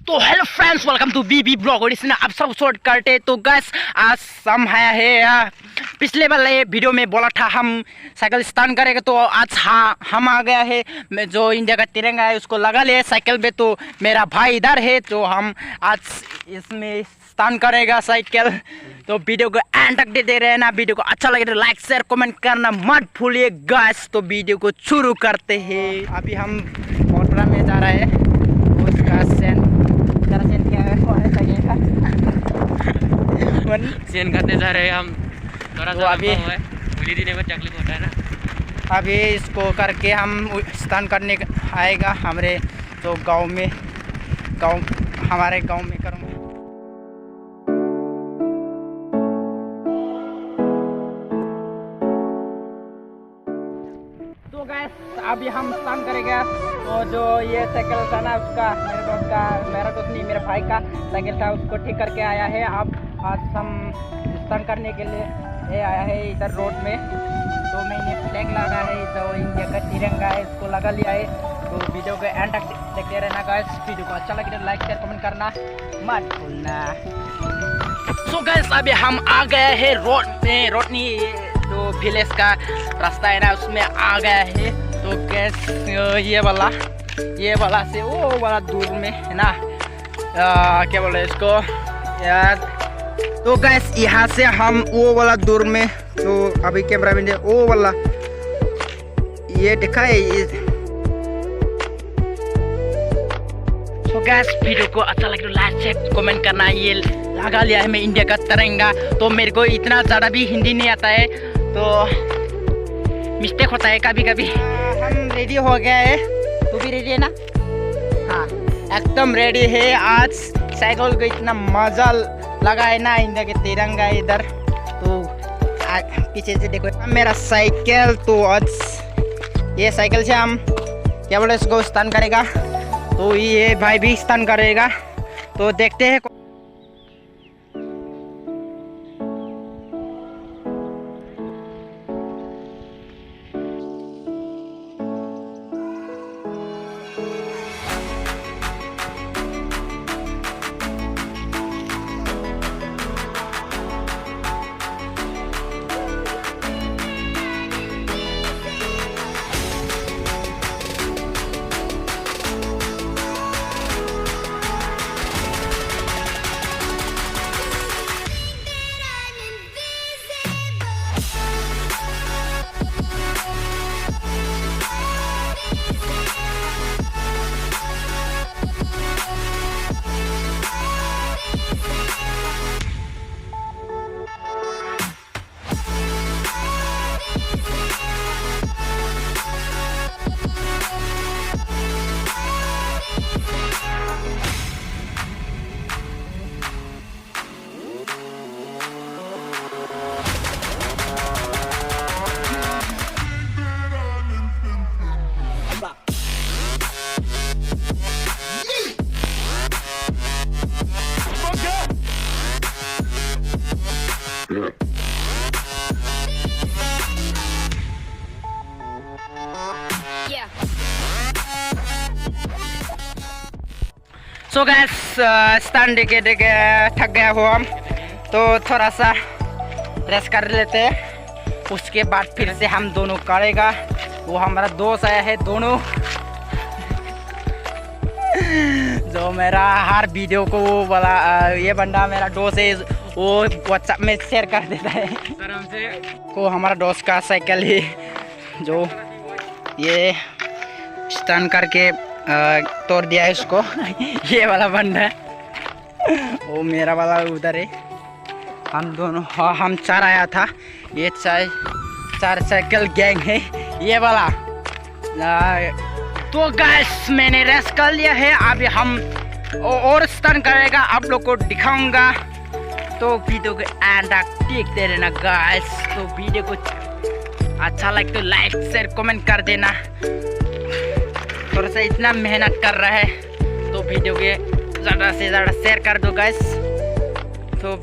तो hello friends, welcome to BB blog. और इसमें आप सब शॉर्ट करते तो गैस आज हम है पिछले वाले वीडियो में बोला था हम साइकिल स्टैंड करेंगे, तो आज हम आ गया है। मैं जो इंडिया का तिरंगा है उसको लगा लिया साइकिल पे, तो मेरा भाई इधर है, तो हम आज इसमें स्टैंड करेगा साइकिल। तो वीडियो को एंड तक दे रहे हैं ना। वीडियो को अच्छा लगे तो लाइक शेयर कमेंट करना मत भूलिए गैस। तो वीडियो को शुरू करते हैं। अभी हम मोटरा में जा रहे हैं, उसका सेन खाते जा रहे हैं हम। थोड़ा तो सा अभी होली दिन में तकलीफ होता है ना। अभी इसको करके हम स्नान करने आएगा हमारे जो हमारे गांव में करूँगा। तो गैस अभी हम स्नान करेंगे। तो जो ये साइकिल था ना उसका मेरा दोस्त नहीं, मेरे भाई का साइकिल था, उसको ठीक करके आया है। अब आज हम स्नान करने के लिए आया है इधर रोड में। तो मैंने फ्लैग लगा है, जो इंडिया का तिरंगा है इसको लगा लिया है। तो वीडियो को एंड तक देखते रहना गाइस। वीडियो को अच्छा लगे तो लाइक शेयर कमेंट करना मत भूलना। सो गाइस अभी हम आ गए हैं रोड में। रोड नहीं, तो विलेज का रास्ता है ना उसमें आ गया है। तो गैस ये वाला से वो वाला दूर में है ना, क्या बोले इसको यार। तो गैस यहाँ से हम वो वाला दूर में, तो अभी कैमरा में वो वाला ये दिखा है। तो गैस वीडियो को अच्छा लगे तो लाइक शेयर कमेंट करना। ये लगा लिया है मैं इंडिया का तिरंगा। तो मेरे को इतना ज़्यादा भी हिंदी नहीं आता है, तो मिस्टेक होता है कभी कभी। हम रेडी हो गया है, तू भी रेडी है ना? हाँ एकदम रेडी है। आज साइकिल को इतना मजा लगा है ना, इंडिया के तिरंगा इधर। तो पीछे से देखो मेरा साइकिल। तो आज ये साइकिल से हम क्या बोले इसको स्टैंड करेगा, तो ये भाई भी स्टैंड करेगा। तो देखते हैं। सो गैस स्टैंड देखे थक गया हो हम, तो थोड़ा सा रेस्ट कर लेते हैं। उसके बाद फिर से हम दोनों करेगा। वो हमारा दोस्त आया है दोनों जो मेरा हर वीडियो को वो वाला ये बंदा मेरा दोस्त है, वो व्हाट्सएप में शेयर कर देता है। को हमारा दोस्त का साइकिल ही जो ये स्टैंड करके तोड़ दिया है उसको ये वाला बंदा है, वो मेरा वाला उधर है। हम दोनों हम चार आया था, ये चार साइकिल गैंग है ये वाला। तो गैस मैंने रेस्ट कर लिया है। अभी हम और स्टन करेगा, आप लोग को दिखाऊंगा। तो वीडियो को एंड तक देखते रहना गैस। तो वीडियो को अच्छा लगे तो लाइक शेयर कमेंट कर देना। थोड़ा सा इतना मेहनत कर रहा है, तो वीडियो के ज़्यादा से ज़्यादा शेयर कर दो गैस। तो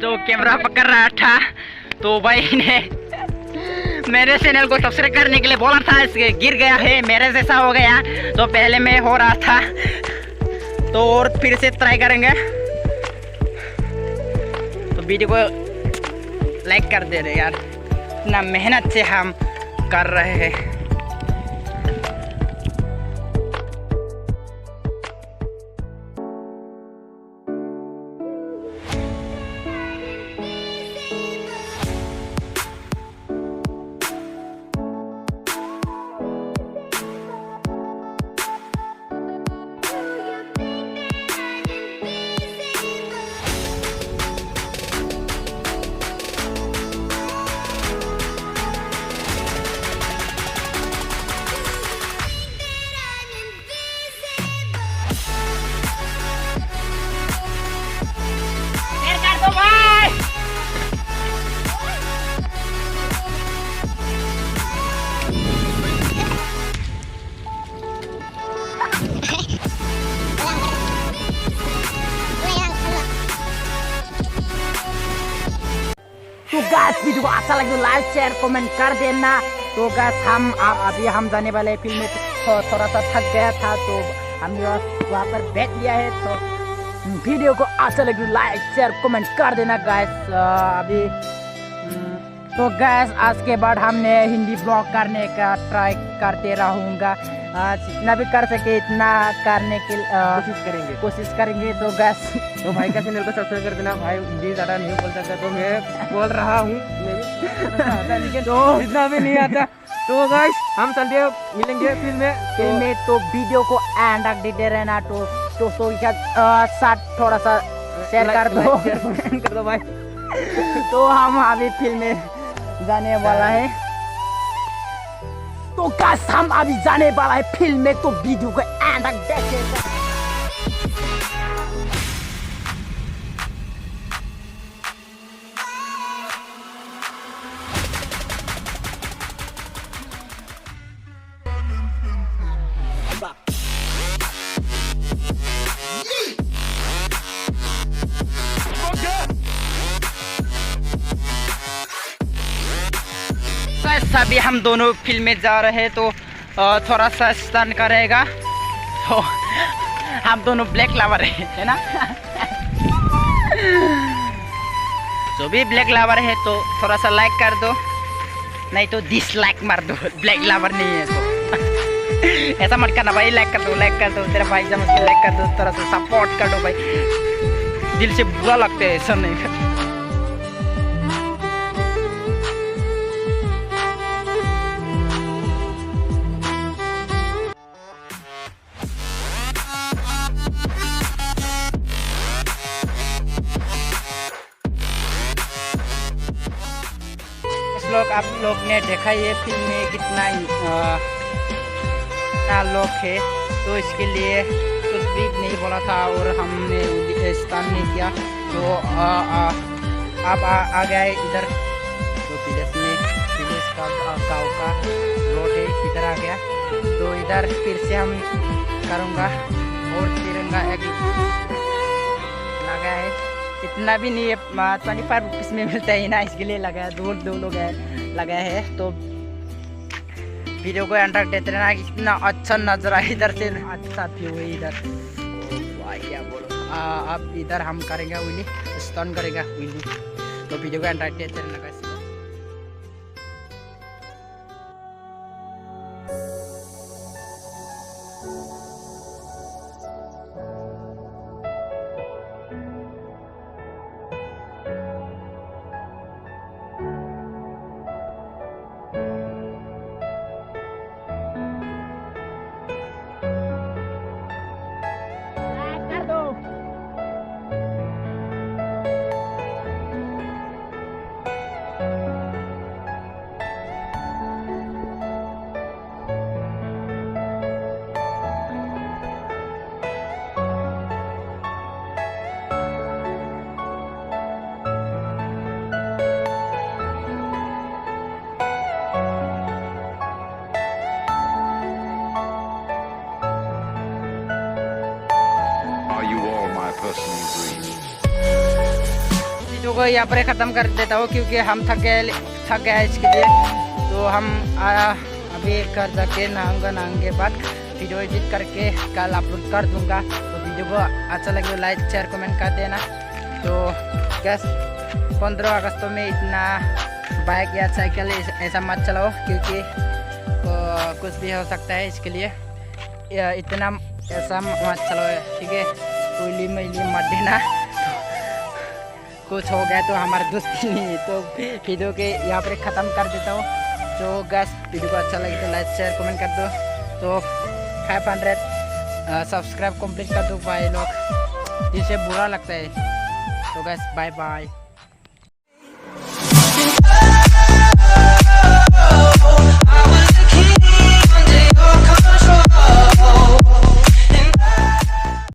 जो कैमरा पकड़ रहा था, तो भाई ने मेरे चैनल को सब्सक्राइब करने के लिए बोला था, इसके गिर गया है, मेरे जैसा हो गया। तो पहले में हो रहा था, तो और फिर से ट्राई करेंगे। तो वीडियो को लाइक कर दे रहे यार, इतना मेहनत से हम कर रहे हैं। तो गाइस वीडियो को अच्छा लगे तो लाइक शेयर कमेंट कर देना। तो गाइस हम अभी हम जाने वाले हैं फिल्म में, थोड़ा सा थक गया था तो हमने वहाँ पर बैठ लिया है। तो वीडियो को अच्छा लगे तो लाइक शेयर कमेंट कर देना गाइस। अभी तो गाइस आज के बाद हमने हिंदी ब्लॉग करने का ट्राई करते रहूँगा, जितना भी कर सके इतना करने की कोशिश करेंगे। तो गाइस तो भाई का चैनल को सब्सक्राइब कर देना। भाई हिंदी ज़्यादा नहीं बोल सकता, तो मैं बोल रहा हूँ, लेकिन तो इतना भी नहीं आता। तो गाइस हम चलते मिलेंगे फिल्म में। तो वीडियो को एंड तक देते रहना। तो साथ थोड़ा सा शेयर कर दो भाई। तो हम अभी फिल्म में जाने वाला है। तो गाइस हम अभी जाने वाला है फिल्म में, तो वीडियो को एंड तक देखिएगा। अभी हम दोनों फिल्म में जा रहे हैं, तो थोड़ा सा स्टन करेगा। तो हम दोनों ब्लैक लवर है ना। जो भी ब्लैक लवर है तो थोड़ा सा लाइक कर दो, नहीं तो डिसलाइक मार दो। ब्लैक लवर नहीं है तो ऐसा मत करना भाई, लाइक कर दो तेरा भाई समझ के लाइक कर दो, थोड़ा सा सपोर्ट कर दो भाई, दिल से बुरा लगता है ऐसा नहीं। आप लोग ने देखा ये फिल्म में कितना लोग है, तो इसके लिए कुछ भी नहीं बोला था और हमने स्टन नहीं किया। तो अब आ गए इधर, तो विदेश का गाँव का रोड है, इधर आ गया। तो इधर फिर से हम करूँगा और तिरंगा एक लगा है, इतना भी नहीं है, 25 रुपीज़ में मिलता है ना, इसके लिए लगाया। दो लोग लगाया है। तो वीडियो को एंड तक देते रहना, इतना अच्छा नजरा है इधर से, अच्छा व्यू है इधर। क्या बोलो, अब इधर हम करेंगे विली, स्टन करेगा विली। तो वीडियो को एंड तक देते रहना गाइस। वीडियो को यहाँ पर ख़त्म कर देता हूँ क्योंकि हम थक गए इसके लिए। तो हम अभी घर जाके नहाएंगे बाद वीडियो एडिट करके कल अपलोड कर दूँगा। तो वीडियो को अच्छा लगे तो लाइक शेयर कमेंट कर देना। तो गैस 15 अगस्त में इतना बाइक या साइकिल ऐसा मत चलाओ क्योंकि कुछ भी हो सकता है, इसके लिए इतना ऐसा मत चलाओ, ठीक है। कोयली मैली मत देना, कुछ हो गया तो हमारा दोस्ती नहीं है। तो वीडियो के यहाँ पर ख़त्म कर देता हूँ। तो गैस वीडियो को अच्छा लगे तो लाइक शेयर कमेंट कर दो। तो 500 सब्सक्राइब कंप्लीट कर दो भाई लोग, जिससे बुरा लगता है। तो गैस बाय बाय।